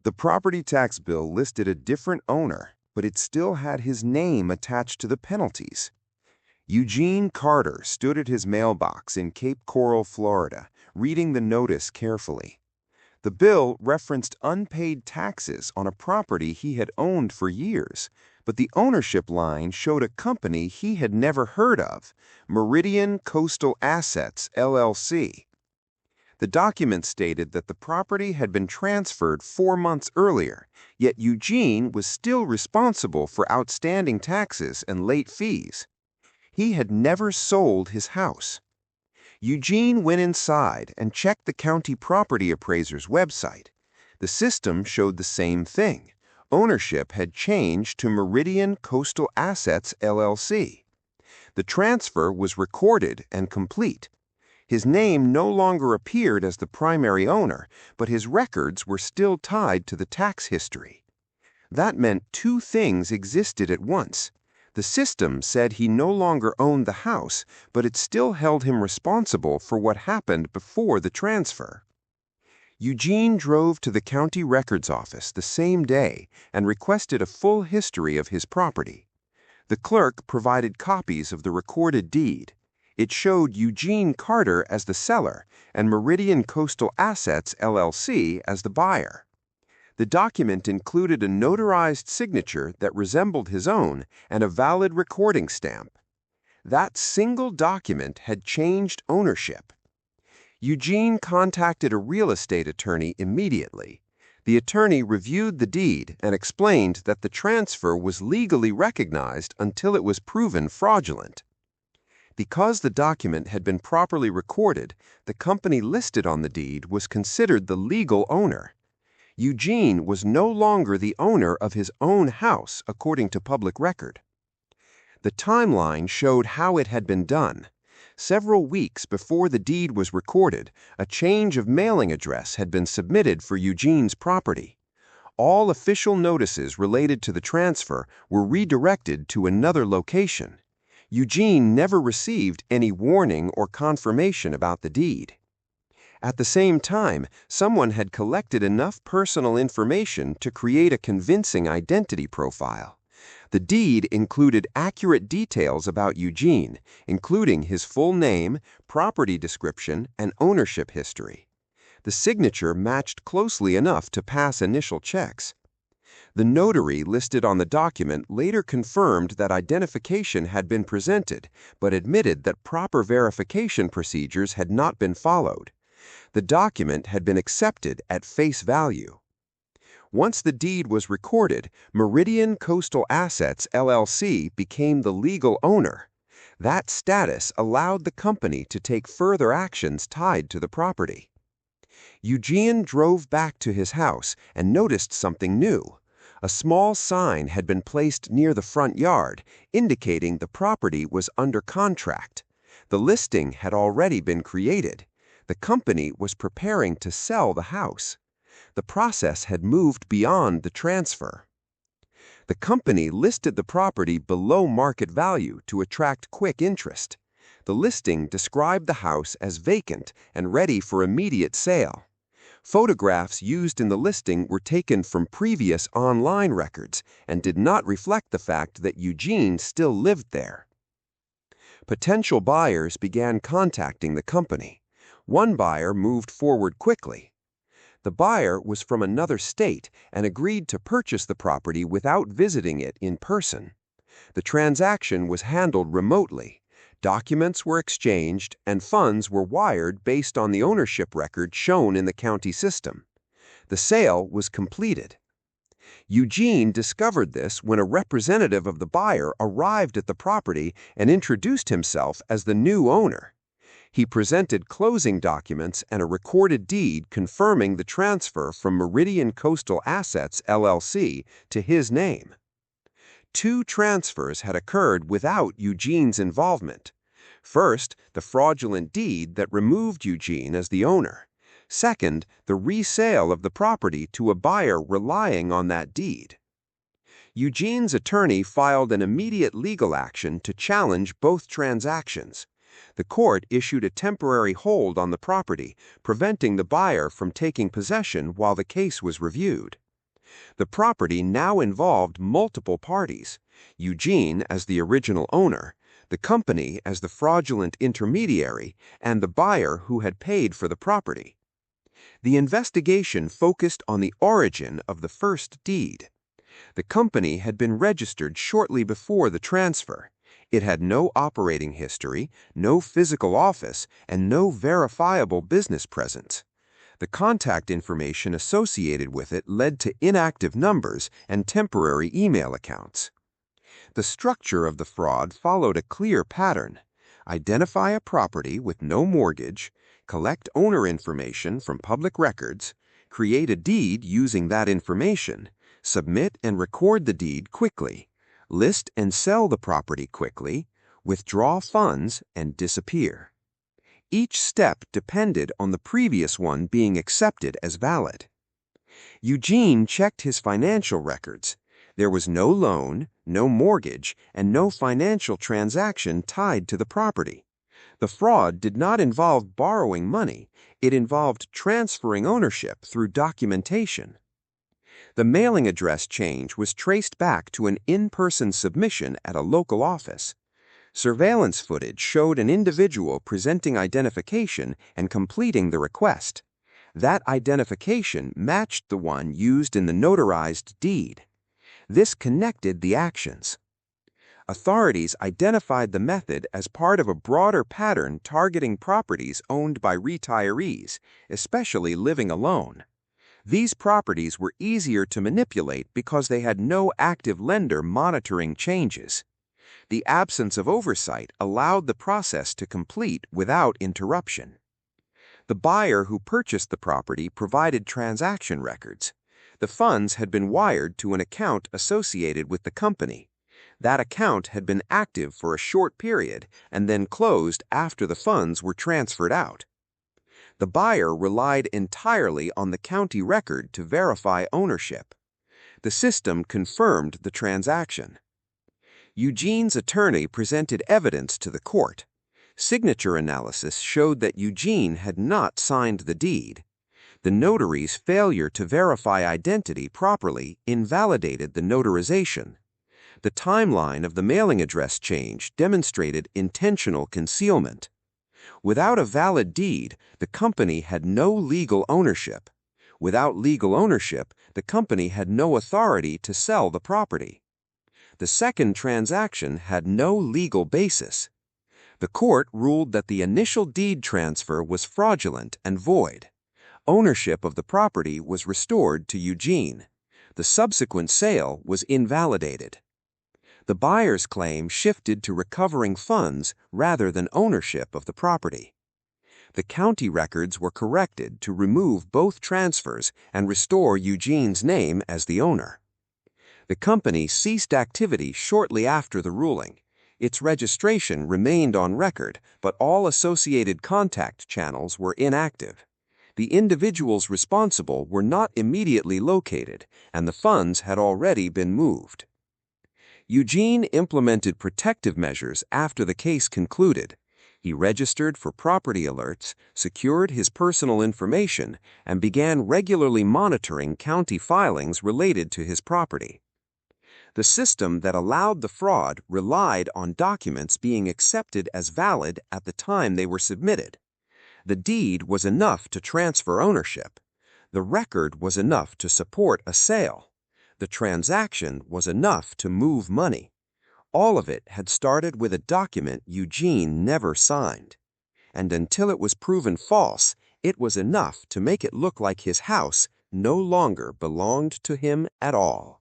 The property tax bill listed a different owner, but it still had his name attached to the penalties. Eugene Carter stood at his mailbox in Cape Coral, Florida, reading the notice carefully. The bill referenced unpaid taxes on a property he had owned for years, but the ownership line showed a company he had never heard of, Meridian Coastal Assets, LLC. The document stated that the property had been transferred 4 months earlier, yet Eugene was still responsible for outstanding taxes and late fees. He had never sold his house. Eugene went inside and checked the county property appraiser's website. The system showed the same thing. Ownership had changed to Meridian Coastal Assets, LLC. The transfer was recorded and complete. His name no longer appeared as the primary owner, but his records were still tied to the tax history. That meant two things existed at once. The system said he no longer owned the house, but it still held him responsible for what happened before the transfer. Eugene drove to the county records office the same day and requested a full history of his property. The clerk provided copies of the recorded deed. It showed Eugene Carter as the seller and Meridian Coastal Assets, LLC as the buyer. The document included a notarized signature that resembled his own and a valid recording stamp. That single document had changed ownership. Eugene contacted a real estate attorney immediately. The attorney reviewed the deed and explained that the transfer was legally recognized until it was proven fraudulent. Because the document had been properly recorded, the company listed on the deed was considered the legal owner. Eugene was no longer the owner of his own house, according to public record. The timeline showed how it had been done. Several weeks before the deed was recorded, a change of mailing address had been submitted for Eugene's property. All official notices related to the transfer were redirected to another location. Eugene never received any warning or confirmation about the deed. At the same time, someone had collected enough personal information to create a convincing identity profile. The deed included accurate details about Eugene, including his full name, property description, and ownership history. The signature matched closely enough to pass initial checks. The notary listed on the document later confirmed that identification had been presented, but admitted that proper verification procedures had not been followed. The document had been accepted at face value. Once the deed was recorded, Meridian Coastal Assets, LLC became the legal owner. That status allowed the company to take further actions tied to the property. Eugene drove back to his house and noticed something new. A small sign had been placed near the front yard, indicating the property was under contract. The listing had already been created. The company was preparing to sell the house. The process had moved beyond the transfer. The company listed the property below market value to attract quick interest. The listing described the house as vacant and ready for immediate sale. Photographs used in the listing were taken from previous online records and did not reflect the fact that Eugene still lived there. Potential buyers began contacting the company. One buyer moved forward quickly. The buyer was from another state and agreed to purchase the property without visiting it in person. The transaction was handled remotely. Documents were exchanged and funds were wired based on the ownership record shown in the county system. The sale was completed. Eugene discovered this when a representative of the buyer arrived at the property and introduced himself as the new owner. He presented closing documents and a recorded deed confirming the transfer from Meridian Coastal Assets, LLC, to his name. 2 transfers had occurred without Eugene's involvement. First, the fraudulent deed that removed Eugene as the owner. Second, the resale of the property to a buyer relying on that deed. Eugene's attorney filed an immediate legal action to challenge both transactions. The court issued a temporary hold on the property, preventing the buyer from taking possession while the case was reviewed. The property now involved multiple parties: Eugene as the original owner, the company as the fraudulent intermediary, and the buyer who had paid for the property. The investigation focused on the origin of the first deed. The company had been registered shortly before the transfer. It had no operating history, no physical office, and no verifiable business presence. The contact information associated with it led to inactive numbers and temporary email accounts. The structure of the fraud followed a clear pattern: identify a property with no mortgage, collect owner information from public records, create a deed using that information, submit and record the deed quickly, list and sell the property quickly, withdraw funds, and disappear. Each step depended on the previous one being accepted as valid. Eugene checked his financial records. There was no loan, no mortgage, and no financial transaction tied to the property. The fraud did not involve borrowing money. It involved transferring ownership through documentation. The mailing address change was traced back to an in-person submission at a local office. Surveillance footage showed an individual presenting identification and completing the request. That identification matched the one used in the notarized deed. This connected the actions. Authorities identified the method as part of a broader pattern targeting properties owned by retirees, especially living alone. These properties were easier to manipulate because they had no active lender monitoring changes. The absence of oversight allowed the process to complete without interruption. The buyer who purchased the property provided transaction records. The funds had been wired to an account associated with the company. That account had been active for a short period and then closed after the funds were transferred out. The buyer relied entirely on the county record to verify ownership. The system confirmed the transaction. Eugene's attorney presented evidence to the court. Signature analysis showed that Eugene had not signed the deed. The notary's failure to verify identity properly invalidated the notarization. The timeline of the mailing address change demonstrated intentional concealment. Without a valid deed, the company had no legal ownership. Without legal ownership, the company had no authority to sell the property. The second transaction had no legal basis. The court ruled that the initial deed transfer was fraudulent and void. Ownership of the property was restored to Eugene. The subsequent sale was invalidated. The buyer's claim shifted to recovering funds rather than ownership of the property. The county records were corrected to remove both transfers and restore Eugene's name as the owner. The company ceased activity shortly after the ruling. Its registration remained on record, but all associated contact channels were inactive. The individuals responsible were not immediately located, and the funds had already been moved. Eugene implemented protective measures after the case concluded. He registered for property alerts, secured his personal information, and began regularly monitoring county filings related to his property. The system that allowed the fraud relied on documents being accepted as valid at the time they were submitted. The deed was enough to transfer ownership. The record was enough to support a sale. The transaction was enough to move money. All of it had started with a document Eugene never signed. And until it was proven false, it was enough to make it look like his house no longer belonged to him at all.